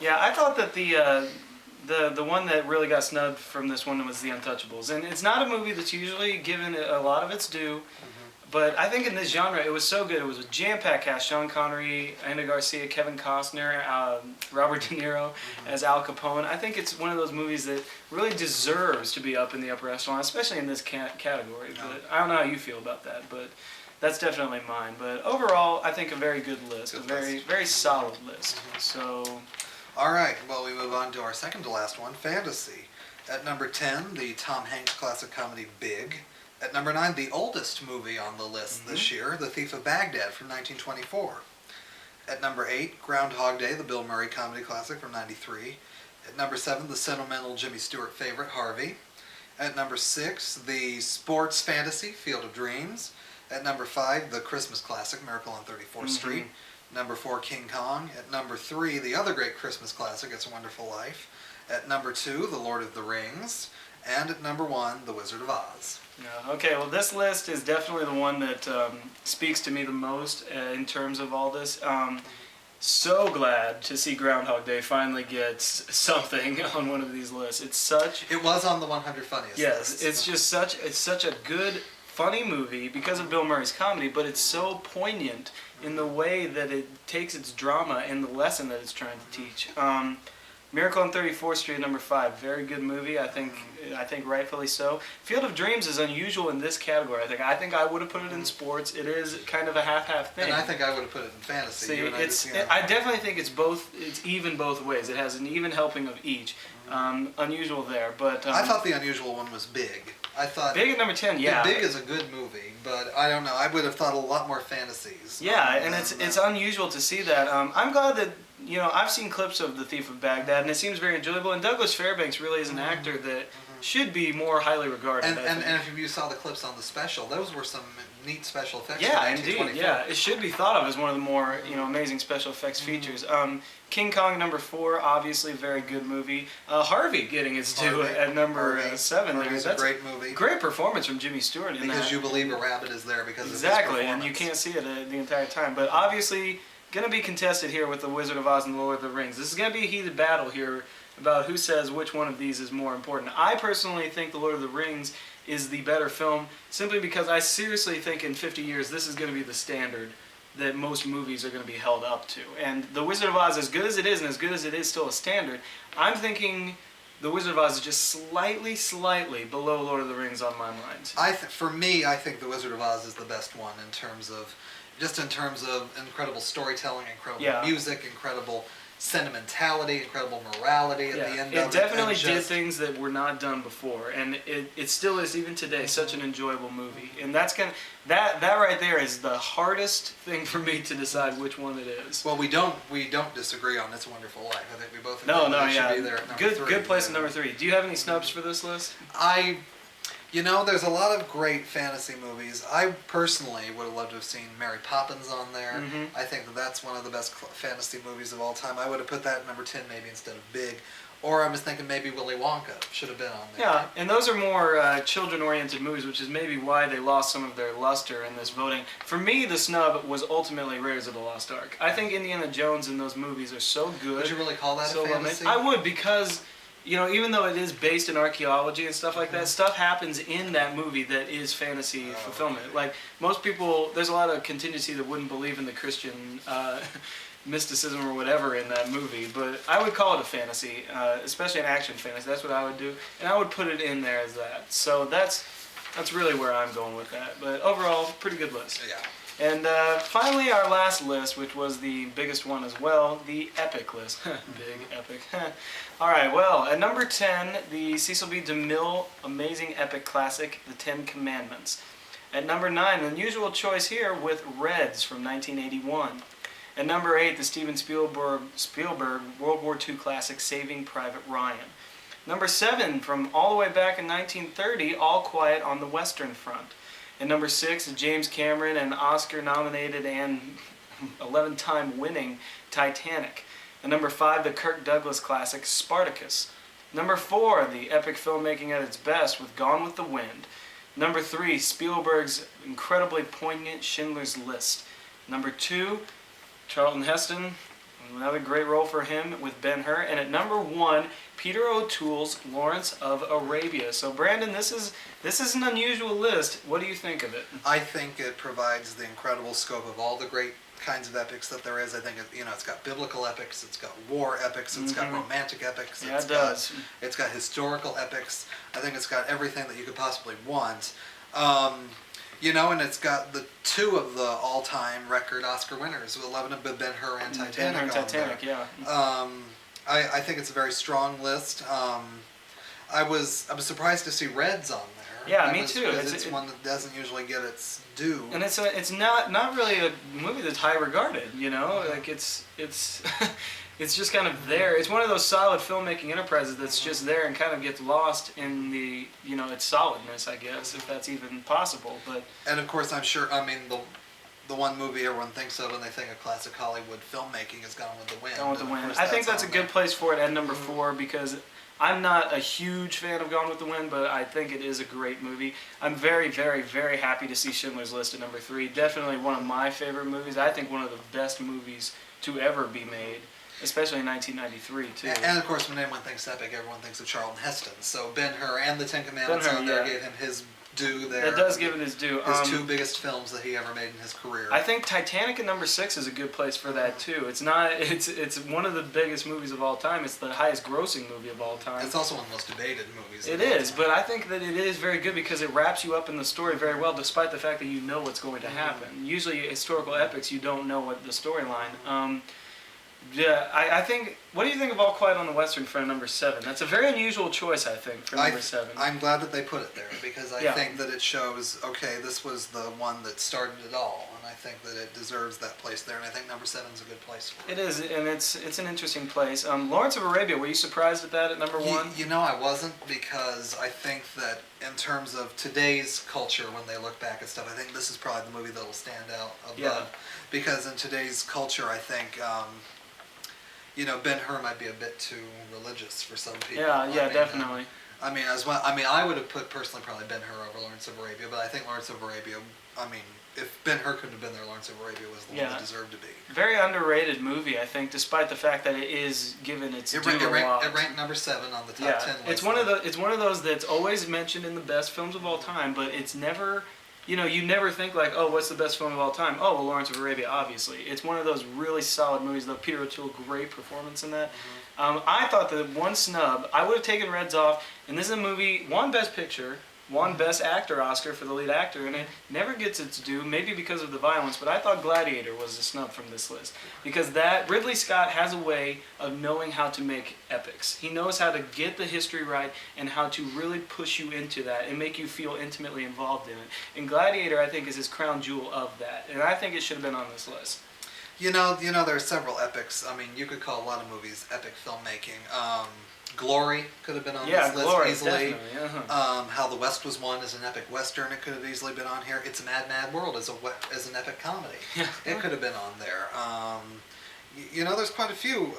Yeah, I thought that the one that really got snubbed from this one was The Untouchables, and it's not a movie that's usually given a lot of its due. But I think in this genre, it was so good. It was a jam-packed cast: Sean Connery, Andy Garcia, Kevin Costner, Robert De Niro as Al Capone. I think it's one of those movies that really deserves to be up in the upper echelon, especially in this category. But I don't know how you feel about that, but that's definitely mine. But overall, I think a very good list, very solid list. So, all right. Well, we move on to our second to last one, fantasy. At number 10, the Tom Hanks classic comedy Big. At number 9, the oldest movie on the list this year, The Thief of Baghdad from 1924. At number 8, Groundhog Day, the Bill Murray comedy classic from 93. At number 7, the sentimental Jimmy Stewart favorite, Harvey. At number 6, the sports fantasy, Field of Dreams. At number 5, the Christmas classic, Miracle on 34th Street. Number 4, King Kong. At number 3, the other great Christmas classic, It's a Wonderful Life. At number 2, The Lord of the Rings. And at number 1, The Wizard of Oz. Yeah, okay, well, this list is definitely the one that speaks to me the most in terms of all this. So glad to see Groundhog Day finally get something on one of these lists. It's such... It was on the 100 funniest Yes, it's just such a good, funny movie because of Bill Murray's comedy, but it's so poignant in the way that it takes its drama and the lesson that it's trying to teach. Miracle on 34th Street, number 5, very good movie. I think rightfully so. Field of Dreams is unusual in this category. I think I would have put it in sports. It is kind of a half-half thing. And I think I would have put it in fantasy. See, I definitely think it's both. It's even both ways. It has an even helping of each. Unusual there, but I thought the unusual one was Big. I thought Big at number 10. Yeah, Big is a good movie, but I don't know. I would have thought a lot more fantasies. Yeah, and it's unusual to see that. I'm glad that. I've seen clips of The Thief of Baghdad, and it seems very enjoyable. And Douglas Fairbanks really is an actor that should be more highly regarded. And if you saw the clips on the special, those were some neat special effects. Yeah, indeed. Yeah, it should be thought of as one of the more amazing special effects features. King Kong number 4, obviously very good movie. Harvey getting its due at number 7. Harvey's a great movie. Great performance from Jimmy Stewart in that. Because you believe a rabbit is there because of his exactly, and you can't see it the entire time. But obviously, going to be contested here with The Wizard of Oz and The Lord of the Rings. This is going to be a heated battle here about who says which one of these is more important. I personally think The Lord of the Rings is the better film, simply because I seriously think in 50 years this is going to be the standard that most movies are going to be held up to. And The Wizard of Oz, as good as it is, and as good as it is still a standard, I'm thinking The Wizard of Oz is just slightly below Lord of the Rings on my mind. For me, I think The Wizard of Oz is the best one in terms of incredible storytelling, incredible music, incredible sentimentality, incredible morality at the end of it. It definitely did things that were not done before, and it still is even today such an enjoyable movie. And that right there is the hardest thing for me to decide which one it is. Well, we don't disagree on It's a Wonderful Life. I think we both agree that should be there at number 3. Good place at number 3. Do you have any snubs for this list? There's a lot of great fantasy movies. I personally would have loved to have seen Mary Poppins on there. I think that's one of the best fantasy movies of all time. I would have put that at number 10 maybe instead of Big. Or I was thinking maybe Willy Wonka should have been on there. Yeah, and those are more children-oriented movies, which is maybe why they lost some of their luster in this voting. For me, the snub was ultimately Raiders of the Lost Ark. I think Indiana Jones and those movies are so good. Would you really call that a fantasy? I would, because even though it is based in archaeology and stuff like that, stuff happens in that movie that is fantasy fulfillment. Like, most people, there's a lot of contingency that wouldn't believe in the Christian mysticism or whatever in that movie, but I would call it a fantasy, especially an action fantasy. That's what I would do, and I would put it in there as that. So that's really where I'm going with that. But overall, pretty good list. Yeah. And finally, our last list, which was the biggest one as well, the epic list. Big epic. All right, well, at number 10, the Cecil B. DeMille amazing epic classic, The Ten Commandments. At number 9, an unusual choice here with Reds from 1981. At number 8, the Steven Spielberg World War II classic, Saving Private Ryan. Number 7, from all the way back in 1930, All Quiet on the Western Front. And number 6, James Cameron and Oscar-nominated and 11-time winning Titanic. And number 5, the Kirk Douglas classic Spartacus. Number 4, the epic filmmaking at its best with Gone with the Wind. Number 3, Spielberg's incredibly poignant Schindler's List. Number 2, Charlton Heston, Another great role for him with Ben-Hur. And at number 1, Peter O'Toole's Lawrence of Arabia. So Brandon, this is an unusual list. What do you think of it? I think it provides the incredible scope of all the great kinds of epics that there is. I think it's got biblical epics, it's got war epics, it's got romantic epics. Yeah, it does. It's got historical epics. I think it's got everything that you could possibly want. And it's got the 2 of the all-time record Oscar winners, with 11 of Ben-Hur and Titanic on Titanic, there. yeah. I think it's a very strong list. I was surprised to see Reds on there. Yeah, me too. It's one that doesn't usually get its due. And it's not really a movie that's high regarded, Like it's it's just kind of there. It's one of those solid filmmaking enterprises that's just there and kind of gets lost in the its solidness, I guess, if that's even possible. But and of course, I'm sure. I mean, the one movie everyone thinks of when they think of classic Hollywood filmmaking is Gone with the Wind. Gone with the Wind. I think that's a good place for it at number 4 because I'm not a huge fan of Gone with the Wind, but I think it is a great movie. I'm very, very, very happy to see Schindler's List at number 3. Definitely one of my favorite movies. I think one of the best movies to ever be made, especially in 1993, too. And of course, when anyone thinks epic, everyone thinks of Charlton Heston. So Ben-Hur and the Ten Commandments on there gave him his due there. That does give it his due. His 2 biggest films that he ever made in his career. I think Titanic at number 6 is a good place for that too. It's one of the biggest movies of all time. It's the highest grossing movie of all time. It's also one of the most debated movies. It is, but I think that it is very good because it wraps you up in the story very well, despite the fact that you know what's going to happen. Usually, historical epics, you don't know what the storyline. Yeah, I think. What do you think of All Quiet on the Western Front, number 7? That's a very unusual choice, I think, for number 7. I'm glad that they put it there because I think that it shows, okay, this was the one that started it all, and I think that it deserves that place there, and I think number 7 is a good place for it. It is, and it's an interesting place. Lawrence of Arabia, were you surprised at that at number 1? I wasn't, because I think that in terms of today's culture, when they look back at stuff, I think this is probably the movie that will stand out above. Yeah. Because in today's culture, I think Ben-Hur might be a bit too religious for some people. Yeah, definitely. I would have put personally probably Ben-Hur over Lawrence of Arabia, but I think Lawrence of Arabia, if Ben-Hur couldn't have been there, Lawrence of Arabia was the one that deserved to be. Very underrated movie, I think, despite the fact that it is given its due a lot. It ranked number 7 on the top 10 list. It's one of those that's always mentioned in the best films of all time, but it's never... you never think like, oh, what's the best film of all time? Oh, well, Lawrence of Arabia, obviously. It's one of those really solid movies, though. Peter O'Toole, great performance in that. I thought that one snub, I would have taken Reds off, and this is a movie, won Best Picture, won Best Actor Oscar for the lead actor, and it never gets its due, maybe because of the violence, but I thought Gladiator was a snub from this list. Because Ridley Scott has a way of knowing how to make epics. He knows how to get the history right and how to really push you into that and make you feel intimately involved in it. And Gladiator, I think, is his crown jewel of that, and I think it should have been on this list. There are several epics. You could call a lot of movies epic filmmaking. Glory could have been on this list easily. How the West Was Won is an epic western. It could have easily been on here. It's a Mad, Mad World as an epic comedy. It could have been on there. There's quite a few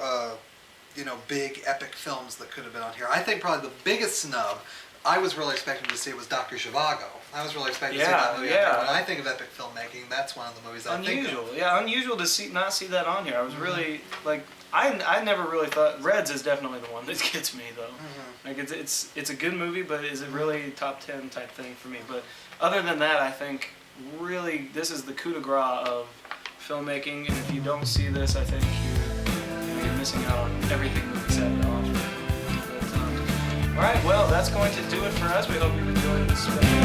big epic films that could have been on here. I think probably the biggest snub I was really expecting to see was Dr. Zhivago. I was really expecting to see that movie on here. When I think of epic filmmaking, that's one of the movies I think of. Unusual to not see that on here. I was really I never really thought Reds is definitely the one that gets me though. Like it's a good movie, but is it really top 10 type thing for me? But other than that, I think really this is the coup de grace of filmmaking, and if you don't see this, I think you're missing out on everything movies have to offer. But, all right, well, that's going to do it for us. We hope you've enjoyed this special